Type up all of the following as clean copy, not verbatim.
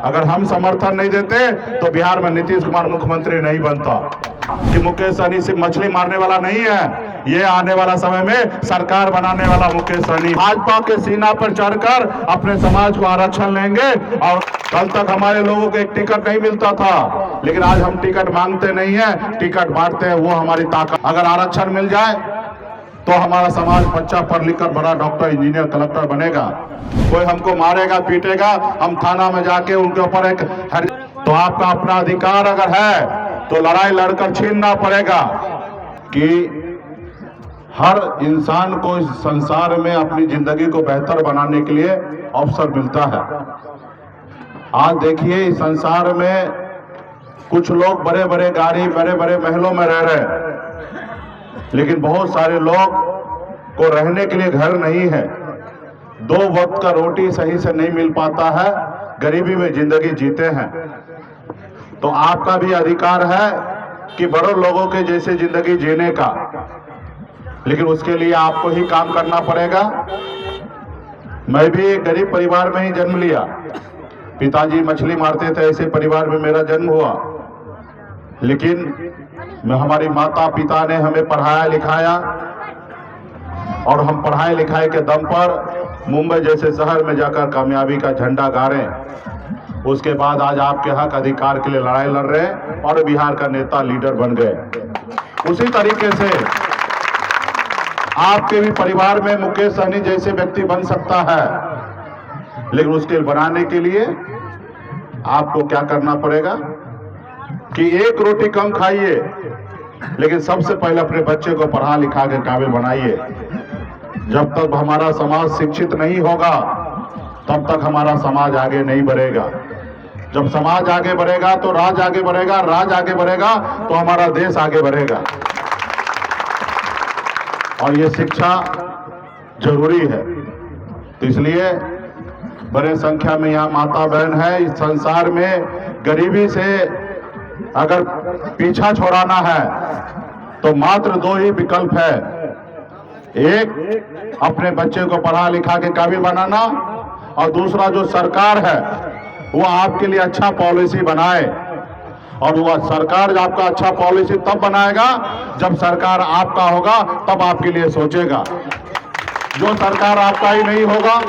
अगर हम समर्थन नहीं देते तो बिहार में नीतीश कुमार मुख्यमंत्री नहीं बनता। कि मुकेश सहनी सिर्फ मछली मारने वाला नहीं है, ये आने वाला समय में सरकार बनाने वाला मुकेश सहनी भाजपा के सीना पर चढ़कर अपने समाज को आरक्षण लेंगे। और कल तक हमारे लोगों को एक टिकट नहीं मिलता था, लेकिन आज हम टिकट मांगते नहीं है, टिकट बांटते हैं, वो हमारी ताकत। अगर आरक्षण मिल जाए तो हमारा समाज बच्चा पढ़ लिख कर बड़ा डॉक्टर, इंजीनियर, कलेक्टर बनेगा। कोई हमको मारेगा, पीटेगा, हम थाना में जाके उनके ऊपर एक तो आपका अपना अधिकार अगर है तो लड़ाई लड़कर छीनना पड़ेगा। कि हर इंसान को इस संसार में अपनी जिंदगी को बेहतर बनाने के लिए अवसर मिलता है। आज देखिए इस संसार में कुछ लोग बड़े बड़े गाड़ी, बड़े बड़े महलों में रह रहे हैं, लेकिन बहुत सारे लोग को रहने के लिए घर नहीं है, 2 वक्त का रोटी सही से नहीं मिल पाता है, गरीबी में जिंदगी जीते हैं। तो आपका भी अधिकार है कि बड़े लोगों के जैसे जिंदगी जीने का, लेकिन उसके लिए आपको ही काम करना पड़ेगा। मैं भी एक गरीब परिवार में ही जन्म लिया, पिताजी मछली मारते थे, ऐसे परिवार में मेरा जन्म हुआ। लेकिन हमारी माता पिता ने हमें पढ़ाया लिखाया और हम पढ़ाई लिखाई के दम पर मुंबई जैसे शहर में जाकर कामयाबी का झंडा गाड़े। उसके बाद आज आपके हक अधिकार के लिए लड़ाई लड़ रहे हैं और बिहार का नेता, लीडर बन गए। उसी तरीके से आपके भी परिवार में मुकेश सहनी जैसे व्यक्ति बन सकता है, लेकिन उसके बनाने के लिए आपको क्या करना पड़ेगा कि एक रोटी कम खाइए, लेकिन सबसे पहले अपने बच्चे को पढ़ा लिखा के काबिल बनाइए। जब तक हमारा समाज शिक्षित नहीं होगा तब तक हमारा समाज आगे नहीं बढ़ेगा। जब समाज आगे बढ़ेगा तो राज आगे बढ़ेगा, राज आगे बढ़ेगा तो हमारा देश आगे बढ़ेगा। और ये शिक्षा जरूरी है। तो इसलिए बड़े संख्या में यहाँ माता बहन है। इस संसार में गरीबी से अगर पीछा छोड़ाना है तो मात्र 2 ही विकल्प है। एक, अपने बच्चे को पढ़ा लिखा के काबिल बनाना, और दूसरा जो सरकार है वो आपके लिए अच्छा पॉलिसी बनाए। और वह सरकार आपका अच्छा पॉलिसी तब बनाएगा जब सरकार आपका होगा, तब आपके लिए सोचेगा। जो सरकार आपका ही नहीं होगा,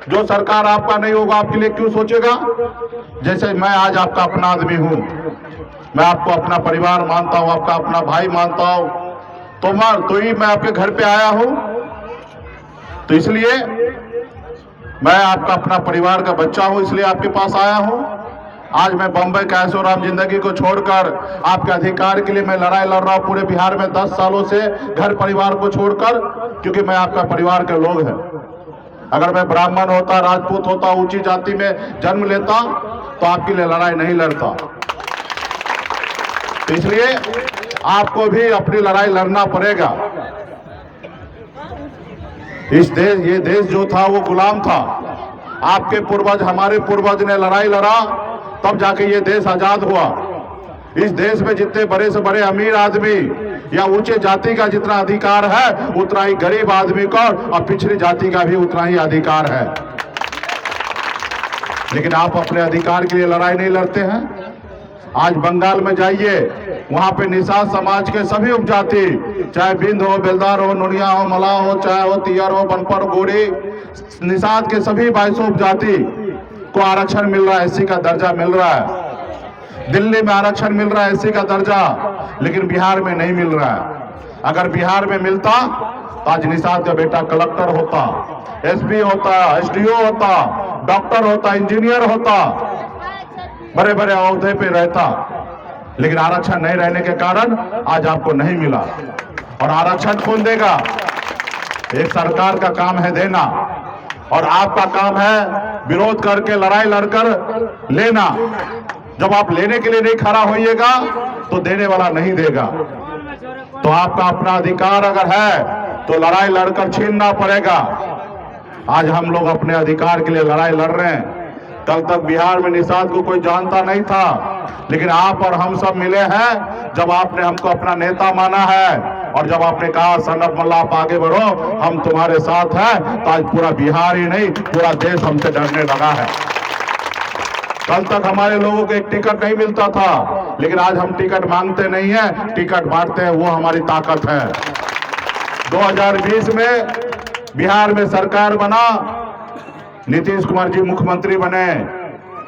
जो सरकार आपका नहीं होगा, आपके लिए क्यों सोचेगा? जैसे मैं आज आपका अपना आदमी हूं, मैं आपको अपना परिवार मानता हूं, आपका अपना भाई मानता हूं, तो ही मैं आपके घर पे आया हूं। तो इसलिए मैं आपका अपना परिवार का बच्चा हूं, इसलिए आपके पास आया हूं। आज मैं बंबई का ऐशोआराम जिंदगी को छोड़कर आपके अधिकार के लिए मैं लड़ाई लड़ रहा हूं पूरे बिहार में 10 सालों से, घर परिवार को छोड़कर, क्योंकि मैं आपका परिवार के लोग हैं। अगर मैं ब्राह्मण होता, राजपूत होता, ऊंची जाति में जन्म लेता तो आपके लिए लड़ाई नहीं लड़ता। तो इसलिए आपको भी अपनी लड़ाई लड़ना पड़ेगा। ये देश जो था वो गुलाम था। आपके पूर्वज, हमारे पूर्वज ने लड़ाई लड़ा, तब जाके ये देश आजाद हुआ। इस देश में जितने बड़े से बड़े अमीर आदमी या ऊंचे जाति का जितना अधिकार है, उतना ही गरीब आदमी का और पिछड़ी जाति का भी उतना ही अधिकार है। लेकिन आप अपने अधिकार के लिए लड़ाई नहीं लड़ते हैं। आज बंगाल में जाइए, वहां पे निषाद समाज के सभी उपजाति, चाहे बिंद हो, बेलदार हो, नुनिया हो, मला हो, चाहे हो तियर हो, बनपर, गोरी, निषाद के सभी 22 उपजाति को आरक्षण मिल रहा है, एससी का दर्जा मिल रहा है। दिल्ली में आरक्षण मिल रहा है एससी का दर्जा, लेकिन बिहार में नहीं मिल रहा है। अगर बिहार में मिलता तो आज निषाद का बेटा कलेक्टर होता, एसपी होता, एसडीओ होता, डॉक्टर होता, इंजीनियर होता, बड़े बड़े ओहदे पे रहता। लेकिन आरक्षण नहीं रहने के कारण आज आपको नहीं मिला। और आरक्षण कौन देगा? एक सरकार का काम है देना, और आपका काम है विरोध करके, लड़ाई लड़कर लेना। जब आप लेने के लिए नहीं खड़ा होइएगा तो देने वाला नहीं देगा। तो आपका अपना अधिकार अगर है तो लड़ाई लड़कर छीनना पड़ेगा। आज हम लोग अपने अधिकार के लिए लड़ाई लड़ रहे हैं। कल तक बिहार में निषाद को कोई जानता नहीं था, लेकिन आप और हम सब मिले हैं जब आपने हमको अपना नेता माना है, और जब आपने कहा सनत मल्ला आप आगे बढ़ो, हम तुम्हारे साथ हैं, तो आज पूरा बिहार ही नहीं पूरा देश हमसे डरने लगा है। कल तक हमारे लोगों को एक टिकट नहीं मिलता था, लेकिन आज हम टिकट मांगते नहीं है, टिकट बांटते हैं, वो हमारी ताकत है। 2020 में बिहार में सरकार बना, नीतीश कुमार जी मुख्यमंत्री बने,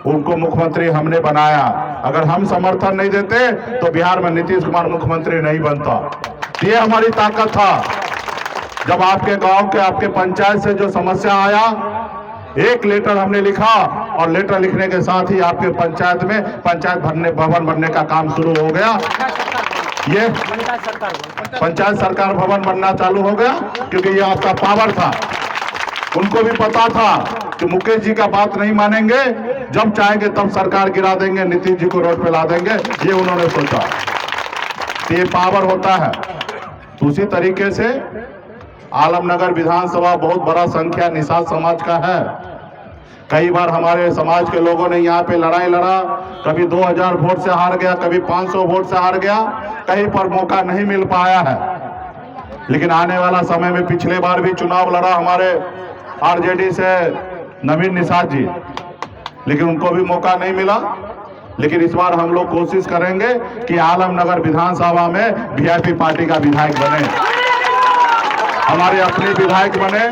उनको मुख्यमंत्री हमने बनाया। अगर हम समर्थन नहीं देते तो बिहार में नीतीश कुमार मुख्यमंत्री नहीं बनता। ये हमारी ताकत था। जब आपके गांव के, आपके पंचायत से जो समस्या आया, एक लेटर हमने लिखा और लेटर लिखने के साथ ही आपके पंचायत में पंचायत भवन बनने का काम शुरू हो गया। ये पंचायत सरकार भवन बनना चालू हो गया, क्योंकि ये आपका पावर था। उनको भी पता था कि मुकेश जी का बात नहीं मानेंगे, जब चाहेंगे तब सरकार गिरा देंगे, नीतीश जी को रोड पे ला देंगे, ये उन्होंने सोचा। ये पावर होता है। उसी तरीके से आलमनगर विधानसभा बहुत बड़ा संख्या निषाद समाज का है। कई बार हमारे समाज के लोगों ने यहाँ पे लड़ाई लड़ा, कभी 2000 वोट से हार गया, कभी 500 वोट से हार गया, कहीं पर मौका नहीं मिल पाया है। लेकिन आने वाला समय में, पिछले बार भी चुनाव लड़ा हमारे आरजेडी से नवीन निषाद जी, लेकिन उनको भी मौका नहीं मिला। लेकिन इस बार हम लोग कोशिश करेंगे कि आलमनगर विधानसभा में वीआईपी पार्टी का विधायक बने, हमारे अपने विधायक बने।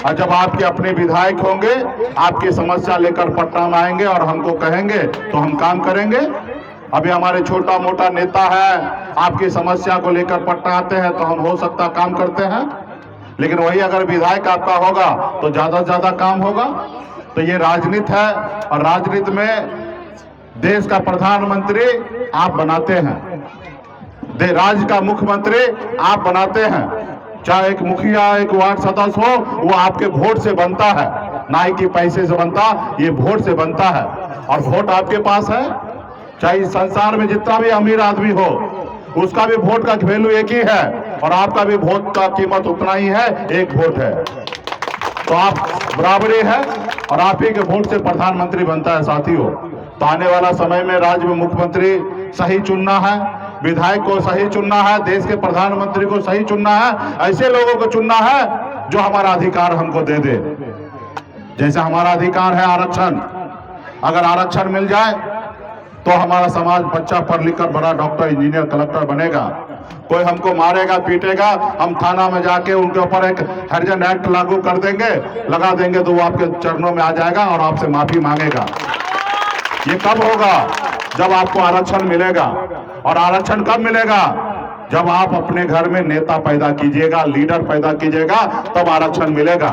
और जब आपके अपने विधायक होंगे, आपकी समस्या लेकर पटना में आएंगे और हमको कहेंगे तो हम काम करेंगे। अभी हमारे छोटा मोटा नेता है, आपकी समस्या को लेकर पटना आते हैं तो हम हो सकता काम करते हैं, लेकिन वही अगर विधायक आपका होगा तो ज्यादा से ज्यादा काम होगा। तो ये राजनीति है, और राजनीति में देश का प्रधानमंत्री आप बनाते हैं, राज्य का मुख्यमंत्री आप बनाते हैं। चाहे एक मुखिया, एक वार्ड सदस्य हो, वो आपके वोट से बनता है, ना ही कि पैसे से बनता, ये वोट से बनता है। और वोट आपके पास है, चाहे संसार में जितना भी अमीर आदमी हो, उसका भी वोट का वैल्यू एक ही है, और आपका भी वोट का कीमत उतना ही है, एक वोट है। तो आप बराबरी है, और आप ही के वोट से प्रधानमंत्री बनता है साथियों। तो आने वाला समय में राज्य में मुख्यमंत्री सही चुनना है, विधायक को सही चुनना है, देश के प्रधानमंत्री को सही चुनना है, ऐसे लोगों को चुनना है जो हमारा अधिकार हमको दे दे। जैसे हमारा अधिकार है आरक्षण, अगर आरक्षण मिल जाए तो हमारा समाज, बच्चा पढ़ लिख कर बड़ा डॉक्टर, इंजीनियर, कलेक्टर बनेगा। कोई हमको मारेगा, पीटेगा, हम थाना में जाके उनके ऊपर एक हरिजन एक्ट लागू कर देंगे, लगा देंगे, तो वो आपके चरणों में आ जाएगा और आपसे माफी मांगेगा। ये कब होगा? जब आपको आरक्षण मिलेगा। और आरक्षण कब मिलेगा? जब आप अपने घर में नेता पैदा कीजिएगा, लीडर पैदा कीजिएगा, तब आरक्षण मिलेगा।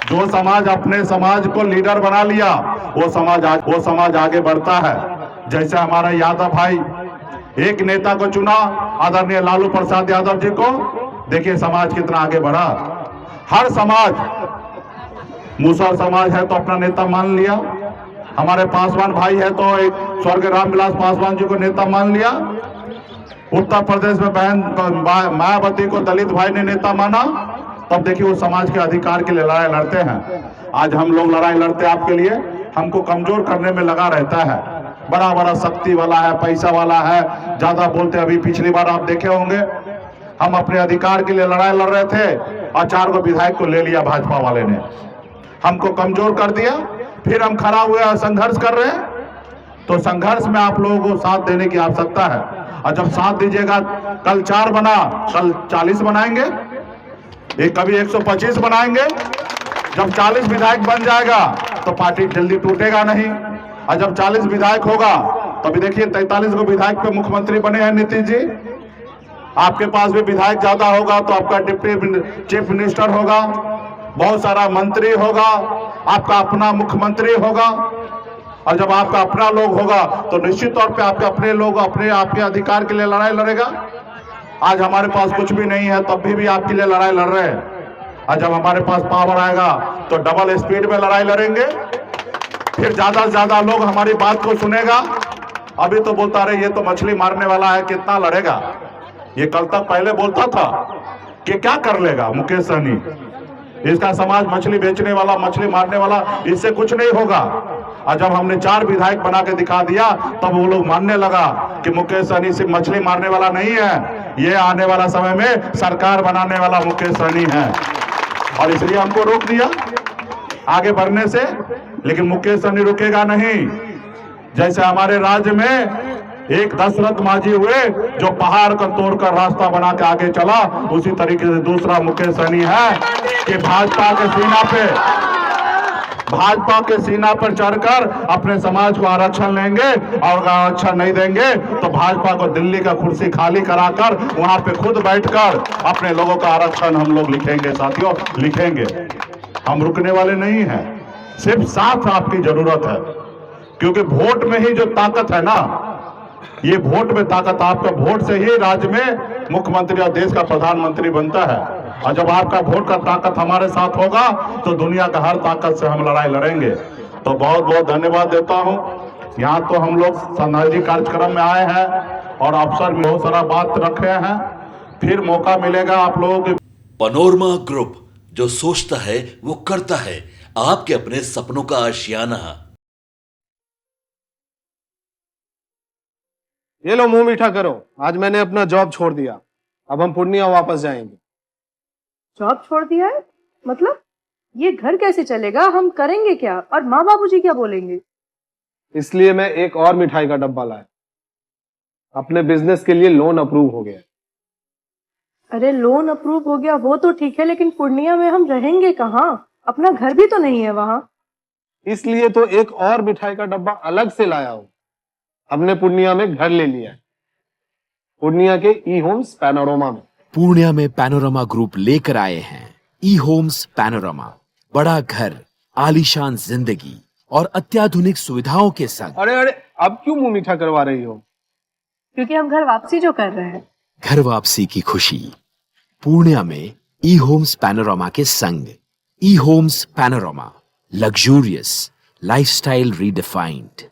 जो समाज अपने समाज को लीडर बना लिया, वो समाज आगे बढ़ता है। जैसे हमारा यादव भाई एक नेता को चुना, आदरणीय लालू प्रसाद यादव जी को, देखिए समाज कितना आगे बढ़ा। हर समाज, मुसहर समाज है तो अपना नेता मान लिया, हमारे पासवान भाई है तो एक स्वर्गीय रामविलास पासवान जी को नेता मान लिया, उत्तर प्रदेश में बहन मायावती को दलित भाई ने नेता माना। तब देखिए वो समाज के अधिकार के लिए लड़ाई लड़ते हैं। आज हम लोग लड़ाई लड़ते आपके लिए, हमको कमजोर करने में लगा रहता है। बड़ा बड़ा शक्ति वाला है, पैसा वाला है, ज्यादा बोलते। अभी पिछली बार आप देखे होंगे, हम अपने अधिकार के लिए लड़ाई लड़ रहे थे और 4 गो विधायक को ले लिया भाजपा वाले ने, हमको कमजोर कर दिया। फिर हम खड़ा हुए और संघर्ष कर रहे हैं। तो संघर्ष में आप लोगों को साथ देने की आवश्यकता है, और जब साथ दीजिएगा, कल 4 बना, कल 40 बनाएंगे, एक कभी 125 बनाएंगे। जब 40 विधायक बन जाएगा तो पार्टी जल्दी टूटेगा नहीं, और जब 40 विधायक होगा तो अभी देखिए 43 को विधायक पे मुख्यमंत्री बने हैं नीतीश जी। आपके पास भी विधायक ज्यादा होगा तो आपका डिप्टी चीफ मिनिस्टर होगा, बहुत सारा मंत्री होगा, आपका अपना मुख्यमंत्री होगा। और जब आपका अपना लोग होगा तो निश्चित तौर पे आपके अपने लोग आपके अधिकार के लिए लड़ाई लड़ेगा। आज हमारे पास कुछ भी नहीं है, तब भी आपके लिए लड़ाई लड़ रहे हैं। और जब हमारे पास पावर आएगा तो डबल स्पीड में लड़ाई लड़ेंगे। फिर ज्यादा से ज्यादा लोग हमारी बात को सुनेगा। अभी तो बोलता रहे ये तो मछली मारने वाला है, कितना लड़ेगा। ये कल तक पहले बोलता था कि क्या कर लेगा मुकेश सहनी, इसका समाज मछली बेचने वाला, मछली मारने वाला, इससे कुछ नहीं होगा। और जब हमने 4 विधायक बना के दिखा दिया, तब वो लोग मानने लगा कि मुकेश सहनी सिर्फ मछली मारने वाला नहीं है, ये आने वाला समय में सरकार बनाने वाला मुकेश सहनी है। और इसलिए हमको रोक दिया आगे बढ़ने से। लेकिन मुकेश सहनी रुकेगा नहीं। जैसे हमारे राज्य में एक दशरथ मांझी हुए जो पहाड़ को तोड़कर रास्ता बना के आगे चला, उसी तरीके से दूसरा मुकेश सहनी है कि भाजपा के सीना पर चढ़कर अपने समाज को आरक्षण लेंगे, और अगर आरक्षण नहीं देंगे तो भाजपा को दिल्ली का कुर्सी खाली कराकर वहां पे खुद बैठकर अपने लोगों का आरक्षण हम लोग लिखेंगे। साथियों, लिखेंगे। हम रुकने वाले नहीं हैं, सिर्फ साथ आपकी जरूरत है, क्योंकि वोट में ही जो ताकत है ना, ये वोट में ताकत, आपका वोट से ही राज्य में मुख्यमंत्री और देश का प्रधानमंत्री बनता है। और जब आपका वोट का ताकत हमारे साथ होगा तो दुनिया का हर ताकत से हम लड़ाई लड़ेंगे। तो बहुत बहुत धन्यवाद देता हूं। यहाँ तो हम लोग सामाजिक कार्यक्रम में आए हैं और अवसर में बहुत सारा बात रखे हैं, फिर मौका मिलेगा आप लोगों के। पैनोरमा ग्रुप, जो सोचता है वो करता है। आपके अपने सपनों का आशियाना। ये लो, मुंह मीठा करो। आज मैंने अपना जॉब छोड़ दिया, अब हम पूर्णिया वापस जाएंगे। जॉब छोड़ दिया है? मतलब ये घर कैसे चलेगा? हम करेंगे क्या? और माँ बाबूजी क्या बोलेंगे? इसलिए मैं एक और मिठाई का डब्बा लाया। अपने बिजनेस के लिए लोन अप्रूव हो गया। अरे लोन अप्रूव हो गया वो तो ठीक है, लेकिन पूर्णिया में हम रहेंगे कहाँ? अपना घर भी तो नहीं है वहां। इसलिए तो एक और मिठाई का डब्बा अलग से लाया हूं। हमने पूर्णिया में घर ले लिया है, पूर्णिया के ई होम्स पैनोरमा में। पूर्णिया में पैनोरमा ग्रुप लेकर आए हैं ई होम्स पैनोरमा। बड़ा घर, आलीशान जिंदगी और अत्याधुनिक सुविधाओं के संग। अरे अरे, अब क्यों मुंह मीठा करवा रही हो? क्योंकि हम घर वापसी जो कर रहे हैं। घर वापसी की खुशी पूर्णिया में ई होम्स पैनोरमा के संग। E Homes Panorama, luxurious lifestyle redefined.